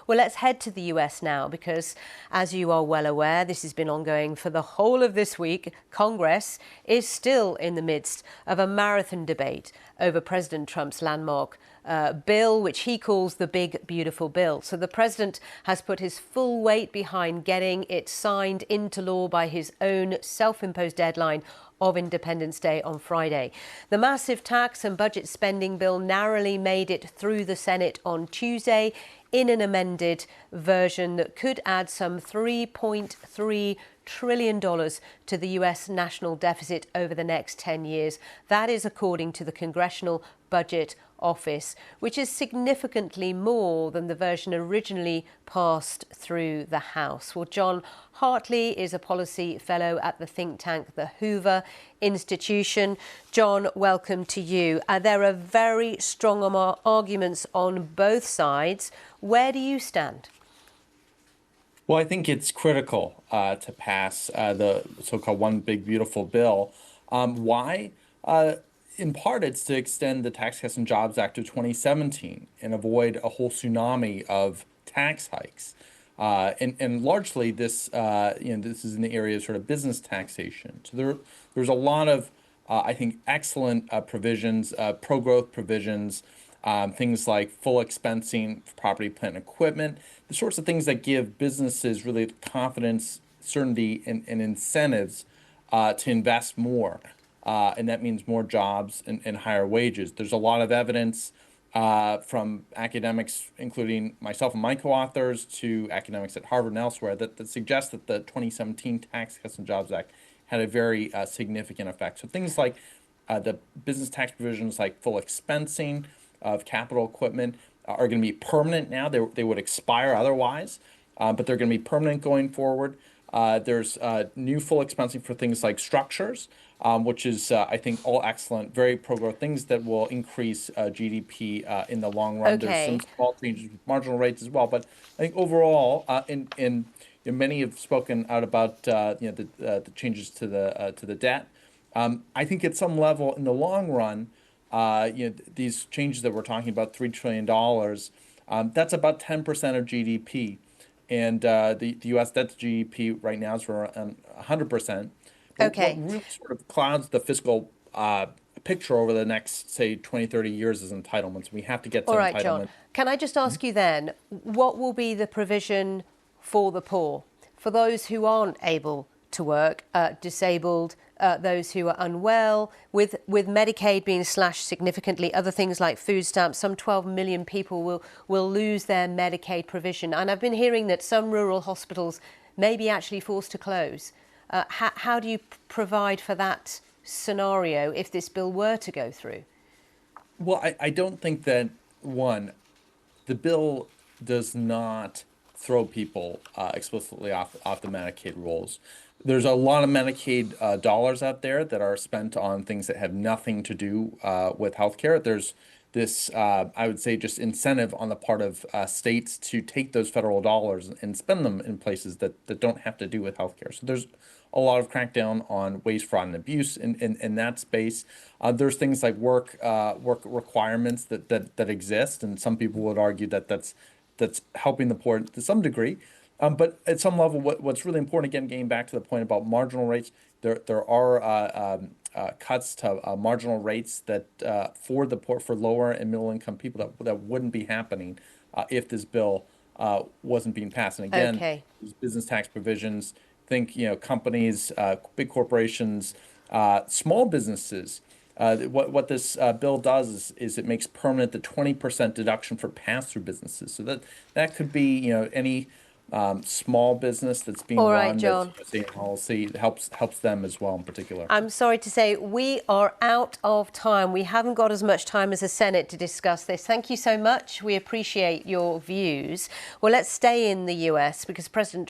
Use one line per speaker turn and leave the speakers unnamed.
Well, let's head to the US now because, as you are well aware, this has been ongoing for the whole of this week. Congress is still in the midst of a marathon debate over President Trump's landmark bill, which he calls the Big Beautiful Bill. So the president has put his full weight behind getting it signed into law by his own self-imposed deadline of Independence Day on Friday. The massive tax and budget spending bill narrowly made it through the Senate on Tuesday in an amended version that could add some $3.3 trillion to the US national deficit over the next 10 years. That is according to the Congressional Budget Office, which is significantly more than the version originally passed through the House. Well, Jon Hartley is a policy fellow at the think tank, the Hoover Institution. Jon, welcome to you. There are very strong arguments on both sides. Where do you stand?
Well, I think it's critical to pass the so-called One Big Beautiful Bill. Why? In part, it's to extend the Tax Cuts and Jobs Act of 2017 and avoid a whole tsunami of tax hikes. And largely, this this is in the area of sort of business taxation. So there's a lot of I think excellent provisions, pro-growth provisions. Things like full expensing for property, plant, and equipment, the sorts of things that give businesses really confidence, certainty, and incentives to invest more. And that means more jobs and higher wages. There's a lot of evidence from academics, including myself and my co-authors, to academics at Harvard and elsewhere, that suggests that the 2017 Tax Cuts and Jobs Act had a very significant effect. So things like the business tax provisions like full expensing of capital equipment are going to be permanent now. They would expire otherwise, but they're going to be permanent going forward. There's new full expensing for things like structures, which is, I think, all excellent, very pro-growth things that will increase GDP in the long run.
Okay.
There's some small changes with marginal rates as well, but I think overall, many have spoken out about the changes to the debt. I think at some level, in the long run, these changes that we're talking about, $3 trillion, that's about 10% of GDP. And the U.S. debt to GDP right now is around 100%.
Okay.
What really sort of clouds the fiscal picture over the next, say, 20, 30 years is entitlements. We have to get to
All right,
entitlement.
Jon. Can I just ask you then, what will be the provision for the poor, for those who aren't able to work, disabled, those who are unwell, with Medicaid being slashed significantly, other things like food stamps, some 12 million people will lose their Medicaid provision. And I've been hearing that some rural hospitals may be actually forced to close. How do you provide for that scenario if this bill were to go through?
Well, I don't think that, one, the bill does not throw people explicitly off the Medicaid rolls. There's a lot of Medicaid dollars out there that are spent on things that have nothing to do with healthcare. There's this, I would say, just incentive on the part of states to take those federal dollars and spend them in places that don't have to do with healthcare. So there's a lot of crackdown on waste, fraud, and abuse in that space. There's things like work requirements that exist, and some people would argue that that's helping the poor to some degree. But at some level, what's really important, again, getting back to the point about marginal rates, there are cuts to marginal rates that for the poor, for lower and middle income people that wouldn't be happening if this bill wasn't being passed. And again, these business tax provisions, think companies, big corporations, small businesses. What this bill does is it makes permanent the 20% deduction for pass-through businesses. So that could be any small business that's being run that's policy helps them as well in particular.
I'm sorry to say we are out of time. We haven't got as much time as the Senate to discuss this. Thank you so much. We appreciate your views. Well, let's stay in the US because President